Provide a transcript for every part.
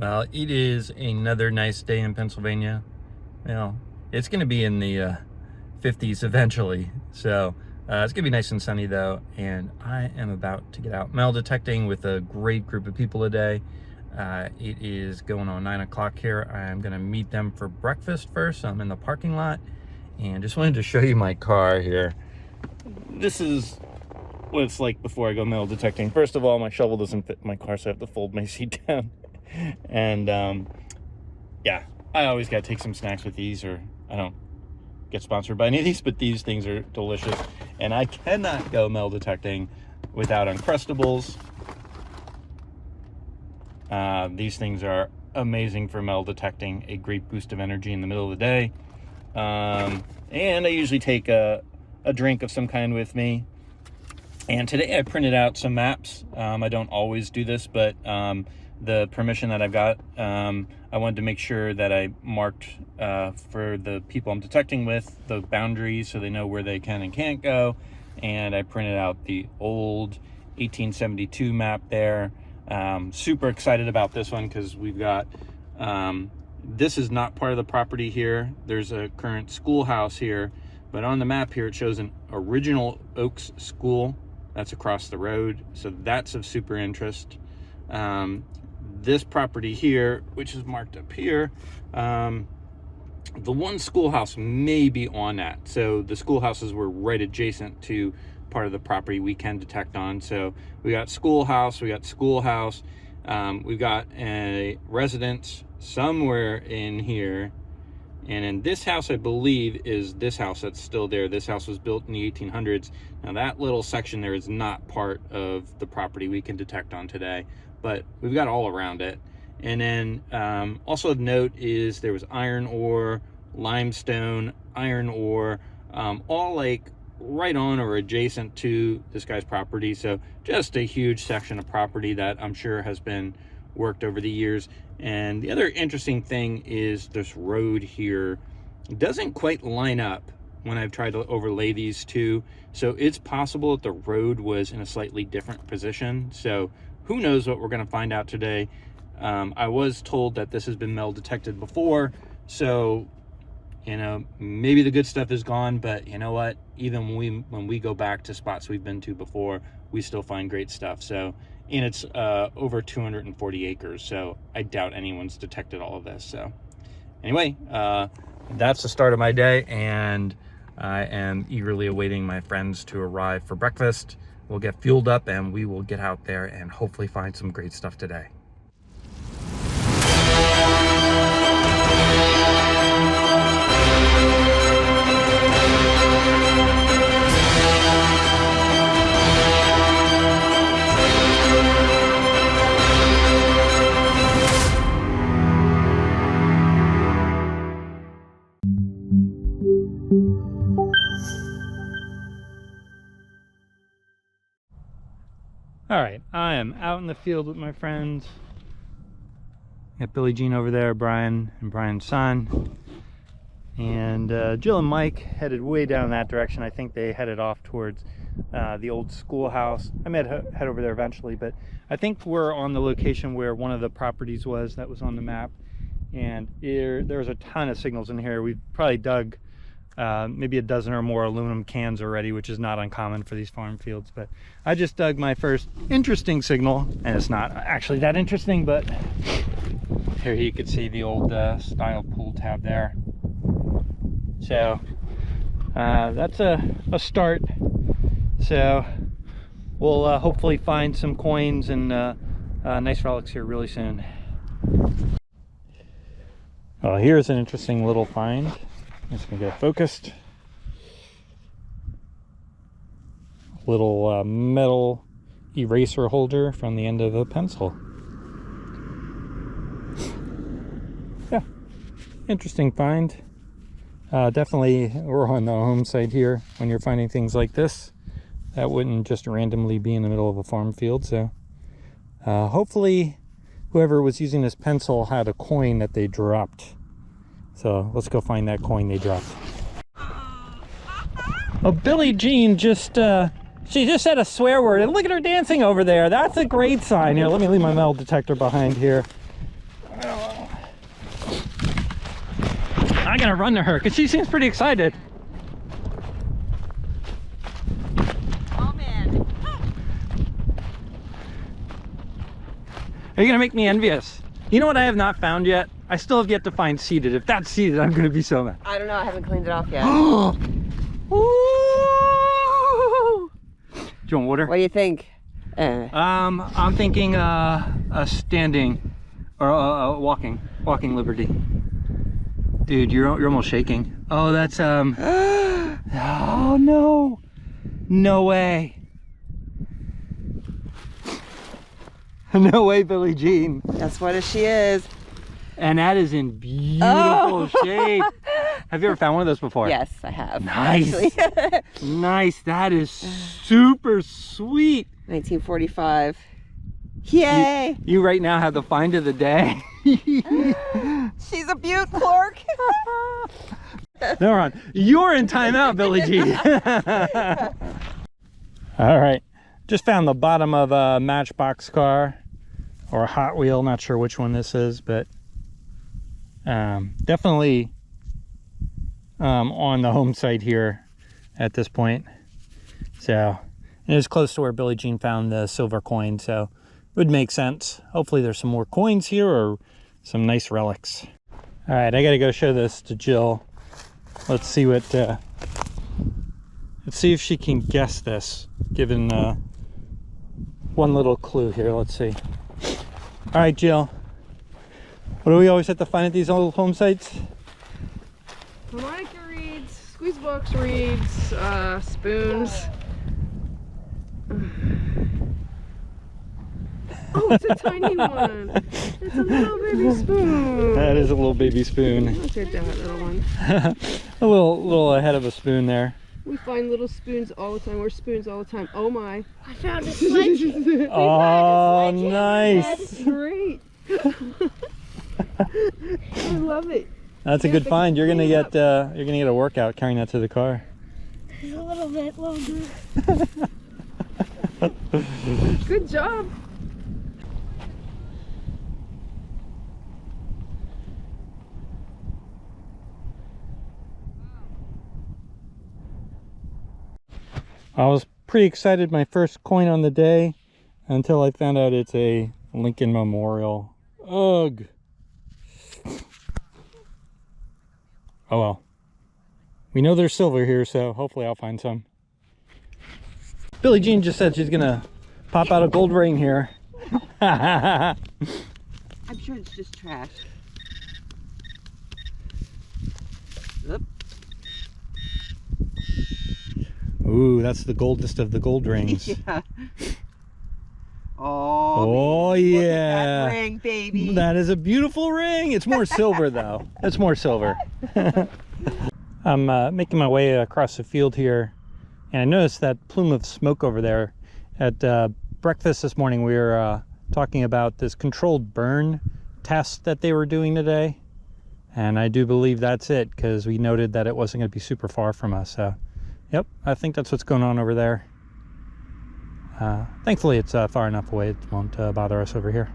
Well, it is another nice day in Pennsylvania. Well, it's going to be in the 50s eventually. So it's going to be nice and sunny though. And I am about to get out metal detecting with a great group of people today. It is going on 9 o'clock here. I'm going to meet them for breakfast first. I'm in the parking lot and just wanted to show you my car here. This is what it's like before I go metal detecting. First of all, my shovel doesn't fit in my car, so I have to fold my seat down. And yeah, I always gotta take some snacks with these, or I don't get sponsored by any of these, but these things are delicious. And I cannot go metal detecting without Uncrustables. These things are amazing for metal detecting, a great boost of energy in the middle of the day. And I usually take a drink of some kind with me. And today I printed out some maps. I don't always do this, but the permission that I've got, I wanted to make sure that I marked for the people I'm detecting with the boundaries so they know where they can and can't go. And I printed out the old 1872 map there. Super excited about this one because we've got, this is not part of the property here. There's a current schoolhouse here, but on the map here it shows an original Oaks school that's across the road. So that's of super interest. This property here, which is marked up here, the one schoolhouse may be on that. So the schoolhouses were right adjacent to part of the property we can detect on. So we got schoolhouse, we've got a residence somewhere in here. And in this house, I believe, is this house that's still there. This house was built in the 1800s. Now that little section there is not part of the property we can detect on today, but we've got all around it. And then also of note is there was iron ore, limestone, iron ore, all like right on or adjacent to this guy's property. So just a huge section of property that I'm sure has been worked over the years. And the other interesting thing is this road here doesn't quite line up when I've tried to overlay these two. So it's possible that the road was in a slightly different position. So who knows what we're going to find out today. I was told that this has been metal detected before. So, you know, maybe the good stuff is gone, but you know what? Even when we go back to spots we've been to before, we still find great stuff. So, and it's over 240 acres. So I doubt anyone's detected all of this. So anyway, that's the start of my day, and I am eagerly awaiting my friends to arrive for breakfast. We'll get fueled up and we will get out there and hopefully find some great stuff today. All right, I am out in the field with my friends. Got Billie Jean over there, Brian and Brian's son. And Jill and Mike headed way down that direction. I think they headed off towards the old schoolhouse. I might head over there eventually, but I think we're on the location where one of the properties was that was on the map. And there's a ton of signals in here. We've probably dug maybe a dozen or more aluminum cans already, which is not uncommon for these farm fields. But I just dug my first interesting signal, and it's not actually that interesting, but here you can see the old style pool tab there. So that's a start. So we'll hopefully find some coins and nice relics here really soon. Well, here's an interesting little find. Just gonna get it focused. Little metal eraser holder from the end of a pencil. Yeah, interesting find. Definitely, we're on the home side here when you're finding things like this. That wouldn't just randomly be in the middle of a farm field. So hopefully whoever was using this pencil had a coin that they dropped. So let's go find that coin they dropped. Oh, Billie Jean just, she just said a swear word, and look at her dancing over there. That's a great sign. Here, let me leave my metal detector behind here. I gotta run to her because she seems pretty excited. Oh man. Are you gonna make me envious? You know what I have not found yet? I still have yet to find seeded. If that's seeded, I'm gonna be so mad. I don't know, I haven't cleaned it off yet. Ooh. Do you want water? What do you think? I'm thinking a standing or a walking liberty. Dude, you're almost shaking. Oh, that's oh no, no way. No way, Billie Jean. That's what she is. And that is in beautiful shape. Have you ever found one of those before? Yes, I have. Nice. Nice. That is super sweet. 1945. Yay! You right now have the find of the day. She's a beaut, Clark. No, Ron, you're in timeout, Billie Jean. All right, just found the bottom of a Matchbox car or a Hot Wheel. Not sure which one this is, but definitely on the home site here at this point. So it is close to where Billie Jean found the silver coin, so it would make sense. Hopefully there's some more coins here or some nice relics. All right, I gotta go show this to Jill. Let's see what let's see if she can guess this, given one little clue here. Let's see. All right, Jill, what do we always have to find at these old home sites? Harmonica reeds, squeeze box reeds, spoons. Oh, it's a tiny one. It's a little baby spoon. That is a little baby spoon. Look at that little one. A little ahead of a spoon there. We find little spoons all the time. We're spoons all the time. Oh my. I found a sledgehammer. Oh, nice. That's great. I love it. That's a good find. You're gonna get a workout carrying that to the car. It's a little bit longer. Good job. I was pretty excited, my first coin on the day, until I found out it's a Lincoln Memorial. Ugh. Oh well. We know there's silver here, so hopefully I'll find some. Billie Jean just said she's gonna pop out a gold ring here. I'm sure it's just trash. Oop. Ooh, that's the goldest of the gold rings. Yeah. Oh baby, look at yeah. that ring, baby. That is a beautiful ring. It's more silver though. It's more silver. I'm making my way across the field here, and I noticed that plume of smoke over there. At breakfast this morning, we were talking about this controlled burn test that they were doing today, and I do believe that's it, because we noted that it wasn't going to be super far from us. So yep, I think that's what's going on over there. Thankfully it's far enough away it won't bother us over here.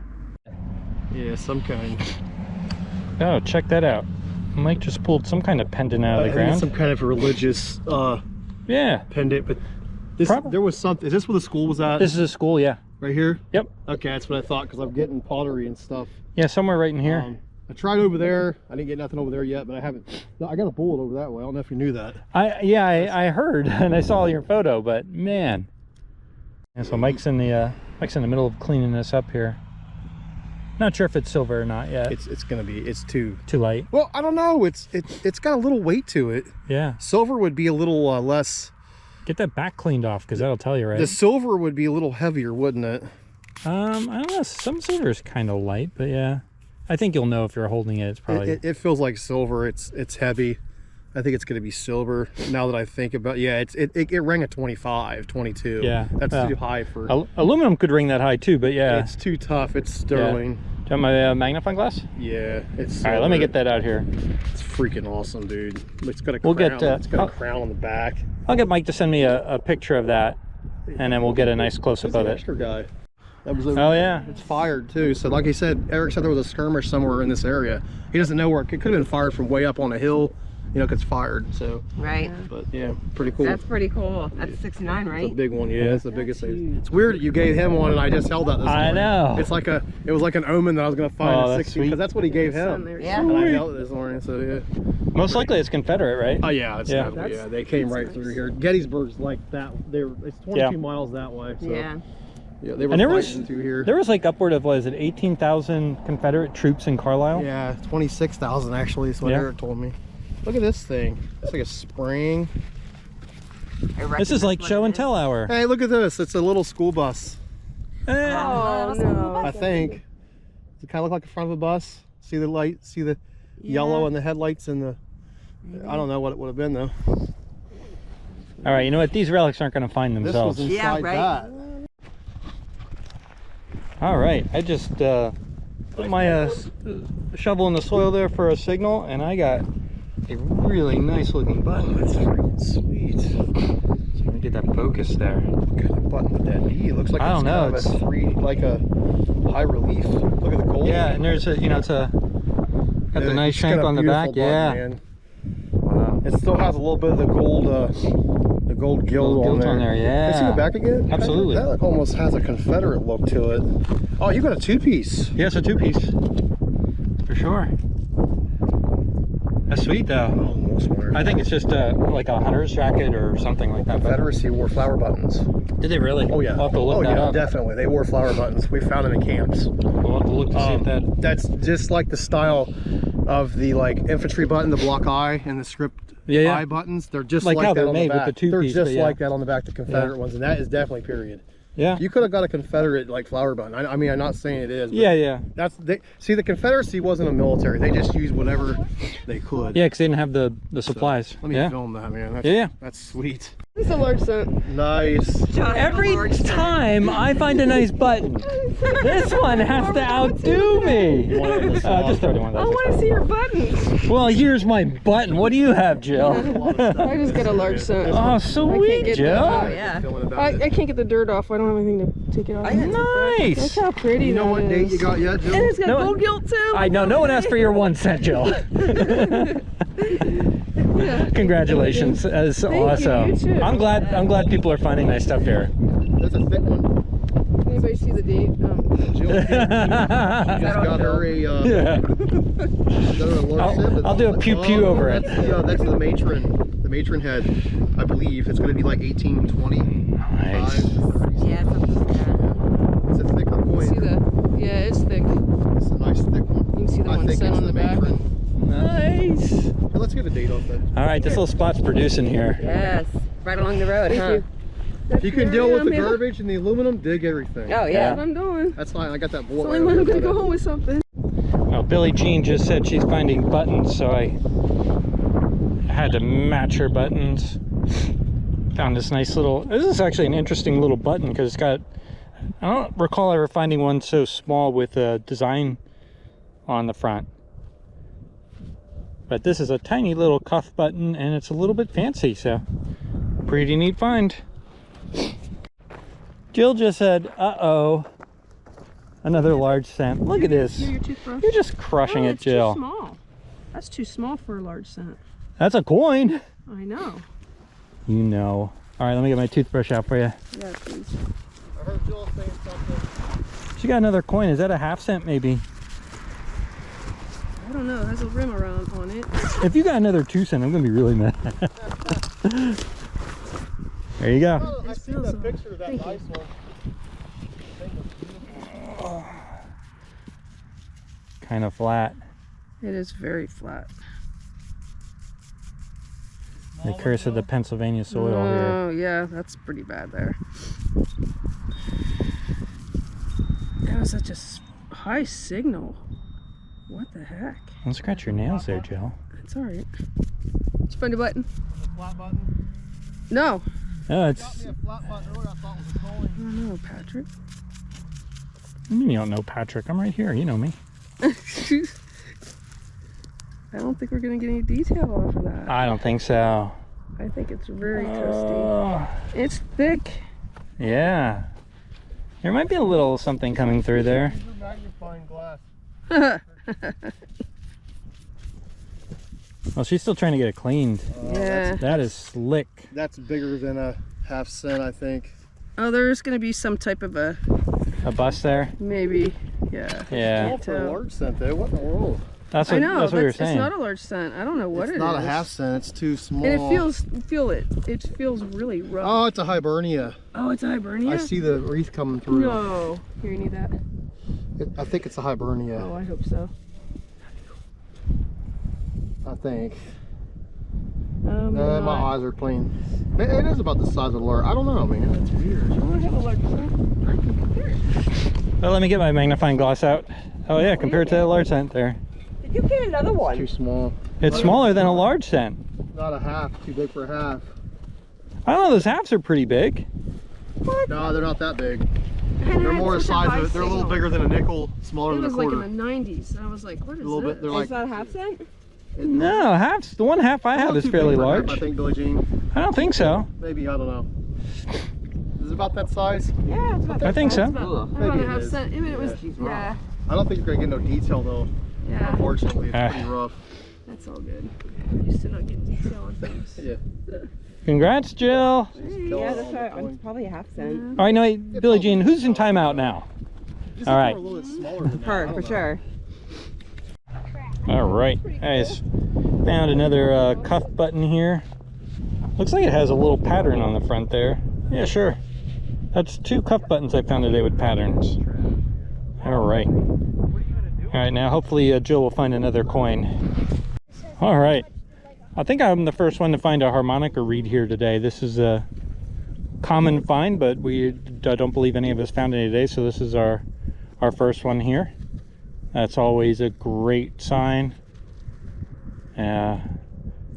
Yeah, some kind. Oh, check that out. Mike just pulled some kind of pendant out of the I think ground. it's some kind of religious Yeah. pendant, but this there was something. Is this where the school was at? This is a school, yeah. Right here? Yep. Okay, that's what I thought, because I'm getting pottery and stuff. Yeah, somewhere right in here. I tried over there. I didn't get nothing over there yet, but I haven't. No, I got a bullet over that way. I don't know if you knew that. I heard and I saw your photo, but man. And so Mike's in the middle of cleaning this up here. Not sure if it's silver or not yet. It's gonna be. It's too light. Well, I don't know. It's got a little weight to it. Yeah. Silver would be a little less. Get that back cleaned off, because that'll tell you, right? The silver would be a little heavier, wouldn't it? I don't know. Some silver is kind of light, but yeah. I think you'll know if you're holding it. It's probably. It feels like silver. It's heavy. I think it's going to be silver. Now that I think about, yeah, it rang at 25, 22. Yeah, that's too high for. Aluminum could ring that high too, but yeah, it's too tough. It's sterling. Yeah. Do you have my magnifying glass? Yeah, it's. All right, let me get that out here. It's freaking awesome, dude. It's got a we'll crown. Get. It's got a crown on the back. I'll get Mike to send me a picture of that, and then we'll get a nice close up of it. Extra guy. That was over Oh, there. yeah. It's fired too. So like he said, Eric said there was a skirmish somewhere in this area. He doesn't know where. It could have been fired from way up on a hill. You know, 'cause it's fired. So, Right. but yeah, pretty cool. That's pretty cool. That's 69, It's a right? big one. Yeah, it's the biggest. It's weird that you gave him one and I just held that this morning. I know. It's like it was like an omen that I was going to find Oh, a that's 60 sweet. because that's what he gave him. Yeah. And I held it this morning. So yeah. Most likely it's Confederate, right? Oh yeah, it's Yeah. yeah. They came right through here. Gettysburg's like that. It's 22 miles that way. So, Yeah. Yeah, they were And there fighting was through here. there was like upward of, what is it, 18,000 Confederate troops in Carlisle? Yeah, 26,000 actually is what Yeah. Eric told me. Look at this thing. It's like a spring. This is like show and tell hour. Hey, look at this. It's a little school bus. Eh, Oh, no. I think. Does it kind of look like the front of a bus? See the light? See the yellow and the headlights and the... I don't know what it would have been though. All right, you know what? These relics aren't going to find This themselves. was inside Yeah, right. that. All right, I just put my shovel in the soil there for a signal, and I got a really nice looking button. That's freaking sweet. So let me get that focus there. What kind of button would that be? It looks like I don't know, Kind of a like a high relief. Look at the gold. Yeah, and there's a, it's a, got the nice It's got shank a on the beautiful back. button, Yeah. man. Wow. It still has a little bit of the gold gilt on there. Yeah. Can you see the back again? Absolutely. That almost has a Confederate look to it. Oh, you got a two-piece. Yeah, it's a two-piece. For sure. That's sweet though. Almost wonder. I think it's just like a hunter's jacket or something like that. But Confederacy wore flower buttons. did they really? Oh yeah. I'll have to look oh that yeah, up. definitely. They wore flower buttons. We found them in camps. We'll have to look to see if that. That's just like the style of the like infantry button, the block I, and the script Yeah. I buttons. They're just Like like how that they're on made the with back. the two-piece, They're just but yeah. like that on the back, the Confederate ones, and that is definitely period. Yeah. You could have got a Confederate like flower button. I mean, I'm not saying it is. But Yeah. see, the Confederacy wasn't a military. They just used whatever they could. Yeah, because they didn't have the supplies. Let me Yeah. film that, man. That's, Yeah. That's sweet. It's a large scent. Nice. Every time I find a nice button, this one has to outdo me. Just throw it in one I of those. want to see your buttons. Well, here's my button. What do you have, Jill? I just got a large scent. Oh, sweet, get Jill. that. Oh, yeah. Filming about I it. can't get the dirt off. I don't have anything to take it off. Look Nice. how pretty You know that what date is. you got yet, Jill? And it's got No, gold gilt too. I know. No one asked for your 1 cent, Jill. Congratulations. That's awesome. You too. I'm glad people are finding nice stuff here. That's a thick one. Anybody see the date? Jill just got her a, Yeah. got her a large sip. I'll do a pew pew over it. That's the matron. The matron head, I believe. It's going to be like 1820. Nice. Yeah, something like that. It's a thicker coin. See the? Yeah, it's thick. It's a nice thick one. You can see the I 1 think cent it's on the back. matron. Nice. Hey, let's get a date off that. All right, this little spot's producing here. Yes. Right along the road, huh? you. If you can deal with the man. garbage and the aluminum, dig everything. Oh, That's yeah. what I'm doing. That's fine. I got that It's board. the only way I'm gonna go home with something. Well, Billie Jean just said she's finding buttons, so I had to match her buttons. Found this nice little, this is actually an interesting little button because it's got, I don't recall ever finding one so small with a design on the front. But this is a tiny little cuff button and it's a little bit fancy, so pretty neat find. Jill just said, uh-oh, another large cent. Look at this. Your toothbrush. You're just crushing it, It's Jill. too small. That's too small for a large scent. That's a coin. I know. You know. All right, let me get my toothbrush out for you. Yeah, please. I heard Jill saying something. She got another coin. Is that a half cent maybe? I don't know. It has a rim around on it. If you got another 2 cent, I'm gonna be really mad. There you go. Oh, I seen that picture of that nice one. Kind of flat. It is very flat. The curse of the Pennsylvania soil here. Oh, yeah, that's pretty bad there. That was such a high signal. What the heck? Don't scratch your nails there, Jill. It's alright. Did you find a button? Flat button. No. Oh, it's. Got me a flat button earlier. I thought it was a coin. I don't know, Patrick. I mean, you don't know Patrick. I'm right here. You know me. I don't think we're gonna get any detail off of that. I don't think so. I think it's very toasty. Oh, It's thick. yeah. There might be a little something coming through there. Magnifying glass. Well, she's still trying to get it cleaned. Yeah. That is slick. That's bigger than a half cent, I think. Oh, there's gonna be some type of a A bust there. maybe. Yeah. Yeah. Small for a large cent, though. What in the world? That's I what, know. that's what we were It's saying. not a large cent. I don't know what It's it not is. a half cent. It's too small. And it feels really rough. Oh, it's a hibernia. Oh, it's a hibernia. I see the wreath coming through. No. Here, you need that. I think it's a hibernia. Oh, I hope so. I think. Maybe My not. eyes are clean. It is about the size of a large. I don't know, man. It's weird. I want to have a large cent. I can compare it. Well, let me get my magnifying glass out. Oh yeah, compared to that large cent there. Did you get another one? Too small. It's smaller than a large cent. Not a half. Too big for a half. I don't know, those halves are pretty big. No, they're not that big. They're more the size of it. They're a little bigger than a nickel, smaller It than a was like quarter. in the 90s. I was like, what is A little this? bit. They're like. Is that a half cent? No, halves. The one half I have is too big fairly for a half, large. I think, Billie Jean. I don't think so. Maybe, I don't know. Is it about that size? Yeah, it's about I think so. How about Maybe a it half is. cent? I mean, it was, she's yeah, I don't think you're gonna get no detail though. yeah. Unfortunately, it's Ah. pretty rough. That's all good. I'm used to not getting detail on things. Yeah. Congrats, Jill. Yeah, that's right. It's probably a half cent. All right, now, Billie Jean, who's in timeout now? Just All if right. they're a little bit smaller than that, I Her, don't for know. sure. All right, guys, found another cuff button here. Looks like it has a little pattern on the front there. Yeah, sure. That's 2 cuff buttons I found today with patterns. All right. All right, now hopefully Jill will find another coin. All right. I think I'm the first one to find a harmonica reed here today. This is a common find, but I don't believe any of us found any today, so this is our first one here. That's always a great sign.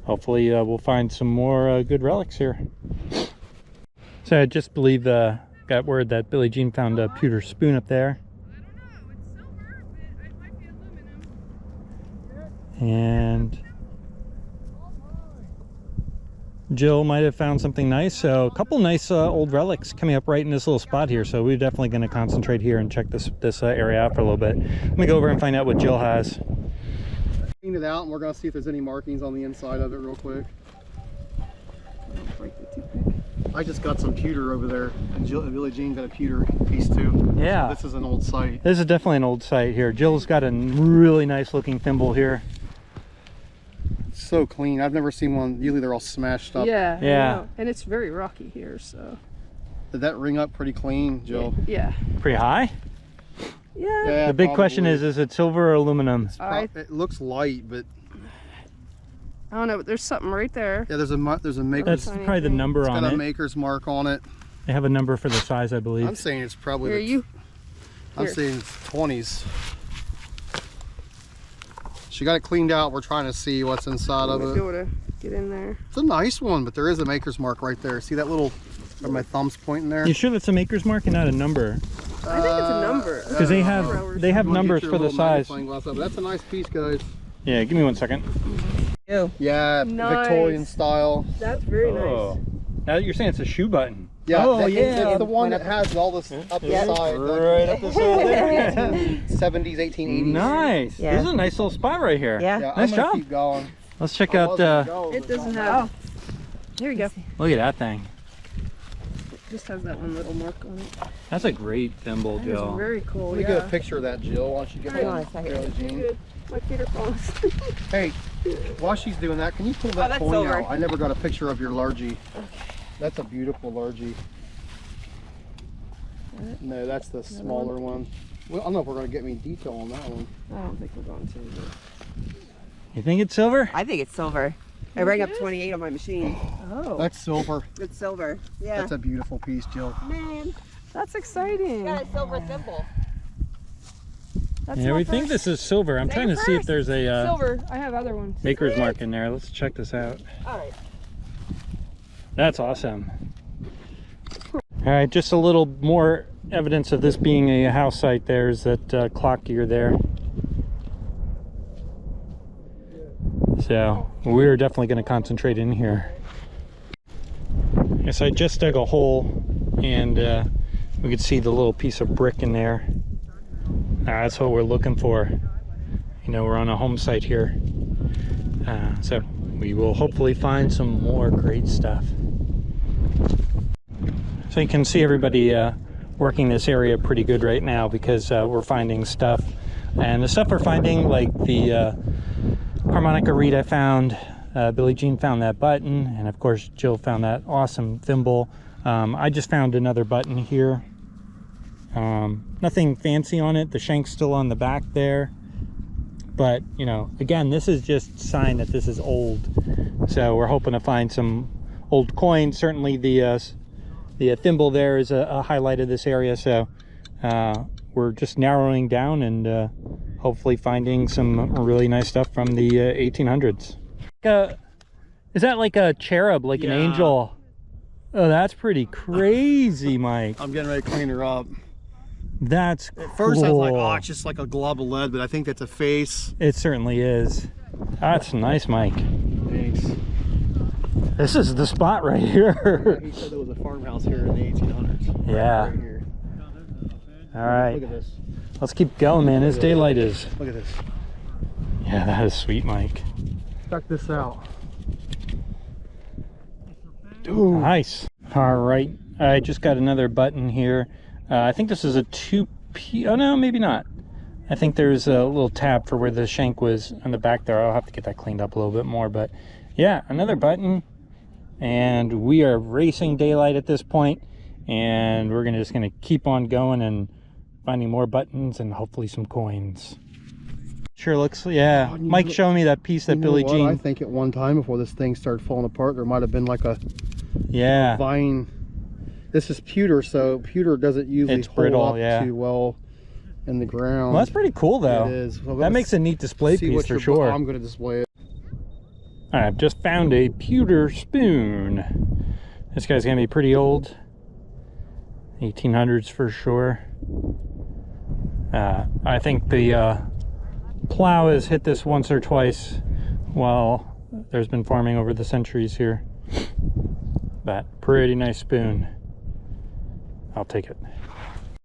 Hopefully we'll find some more good relics here. So I just believe got word that Billie Jean found a pewter spoon up there. And Jill might have found something nice. So a couple nice old relics coming up right in this little spot here. So we're definitely going to concentrate here and check this area out for a little bit. Let me go over and find out what Jill has. Clean it out and we're gonna see if there's any markings on the inside of it real quick. Don't break the toothpick. I just got some pewter over there, and Billie Jean got a pewter piece too. Yeah. So this is an old site. This is definitely an old site here. Jill's got a really nice looking thimble here. It's so clean. I've never seen one. Usually they're all smashed up. Yeah. I Yeah. know. And it's very rocky here, so. Did that ring up pretty clean, Jill? Yeah. Pretty high. Yeah. Yeah, The big question probably. is it silver or aluminum? It looks light, but I don't know, but there's something right there. yeah, there's a maker's. That's Tiny probably the thing. number It's on got a it. maker's mark on it. They have a number for the size, I I'm believe. saying it's probably. Here, I'm here. saying it's 20s. She got it cleaned out. We're trying to see what's inside of Be it. able to get in there. It's a nice one, but there is a maker's mark right there. See that little, where my thumb's pointing there? You sure that's a maker's mark and not a number? I think it's a number. Because they have You numbers wanna get your for the little size. magnifying glass up. That's a nice piece, guys. Yeah, give me 1 second. Ew. Yeah, Nice. Victorian style. That's very Oh. Now you're saying it's a shoe button. Yeah, Oh, that- yeah. That's the one that has all this up the side. Right up the side there. 70s, 1880s. Nice. Yeah. This is a nice little spot right here. Yeah. Yeah, Nice I'm gonna job. keep going. Let's check I out, was gonna go, It but doesn't don't. have. Here we go. look at that thing. Just has that one little mark on it. That's a great thimble, That is Jill. very cool. Let me Yeah. get a picture of that, Jill. Why don't you get Hang on that? a second. Billie Jean. Good. My feet are falling asleep. Hey, while she's doing that, can you pull that that's coin silver. out? I never got a picture of your largie. That's a beautiful largie. No, that's the smaller one. Well, I don't know if we're going to get any detail on that one. I don't think we're going to. But... You think it's silver? I think it's silver. I rang up 28 on my machine. Oh, That's silver. It's silver. Yeah. That's a beautiful piece, Jill. Man, that's exciting. got a silver thimble. That's Yeah, my we think first. this is silver. I'm trying to see if there's a Silver. I have other ones. maker's mark in there. Let's check this out. All right. That's awesome. All right, just a little more evidence of this being a house site. There's that clock gear there. So we're definitely going to concentrate in here. Yes, I just dug a hole and We could see the little piece of brick in there. That's what we're looking for. You know, we're on a home site here. So we will hopefully find some more great stuff. So you can see everybody working this area pretty good right now because we're finding stuff. And the stuff we're finding, like the harmonica reed I found, Billie Jean found that button, and of course Jill found that awesome thimble. I just found another button here. Nothing fancy on it. The shank's still on the back there. But, you know, again, this is just a sign that this is old. So we're hoping to find some old coins. Certainly the thimble there is a highlight of this area. So we're just narrowing down and hopefully finding some really nice stuff from the 1800s. Is that like a cherub, like an angel? Oh, that's pretty crazy, Mike. I'm getting ready to clean her up. That's At first cool. I was like, oh, it's just like a glob of lead, but I think that's a face. It certainly is. That's nice, Mike. Thanks. This is the spot right here. He said there was a farmhouse here in the 1800s. Yeah. Right here. All right. Look at this. Let's keep going, man. This daylight is... Look at this. Yeah, that is sweet, Mike. Check this out. Ooh. Nice. All right. I just got another button here. I think this is a 2P. Oh, no, maybe not. I think there's a little tab for where the shank was on the back there. I'll have to get that cleaned up a little bit more. But yeah, another button. And we are racing daylight at this point. And we're just going to keep on going and finding more buttons and hopefully some coins. Sure looks, yeah. Mike showed me that piece that Billie Jean. I think at one time before this thing started falling apart, there might have been like a vine. This is pewter, so pewter doesn't usually hold brittle, up too well in the ground. Well, that's pretty cool, though. It is. Well, that makes a neat display piece for sure. I'm going to display it. All right, I've just found a pewter spoon. This guy's gonna be pretty old. 1800s for sure. I think the plow has hit this once or twice while there's been farming over the centuries here. But pretty nice spoon. I'll take it.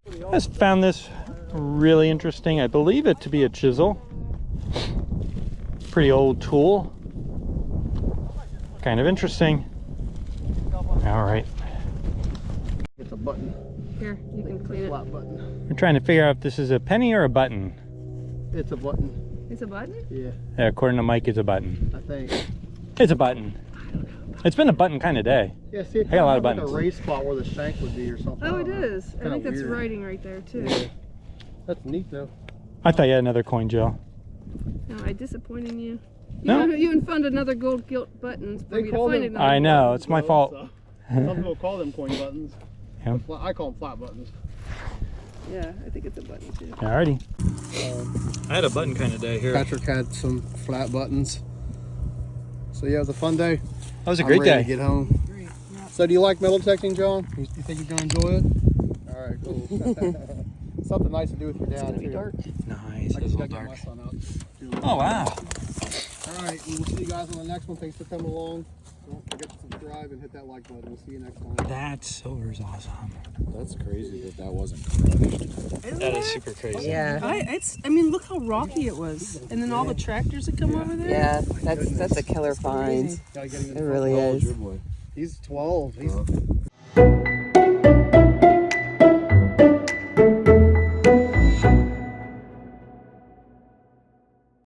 I just found this really interesting. I believe it to be a chisel. Pretty old tool. Kind of interesting. All right. It's a button. Here, you can clean it. Flat button. We're trying to figure out if this is a penny or a button. It's a button. It's a button? Yeah, According to Mike, it's a button. I think. It's a button. It's been a button kind of day. Yeah, see, it's I got a lot of like buttons. a race spot where the shank would be or something. Oh, it is. I Kinda think that's weird. writing right there, too. Yeah. That's neat, though. I thought you had another coin, Jill. Am I disappointing you? No. You haven't found another gold gilt buttons for They me to call find them- another I know, one. it's my fault. So, some people call them coin buttons. Yeah. I call them flat buttons. Yeah, I think it's a button, too. Alrighty. I had a button kind of day here. Patrick had some flat buttons. So yeah, it was a fun day. That was a great I'm ready day. to get home. Great. Yeah. So do you like metal detecting, John? You think you're gonna enjoy it? All right, cool. Something nice to do with your dad too. Nice. I It was just a little gotta get my dark. son out. Oh, wow. All right, we'll see you guys on the next one. Thanks for coming along. Don't forget to subscribe and hit that like button. We'll see you next time. That silver's awesome. That's crazy that wasn't crushed. That is super crazy. Yeah. I mean, look how rocky it was. And then all the tractors that come over there. Yeah, that's a killer find. Gotta get him in It the really How old's is. your boy? He's 12. He's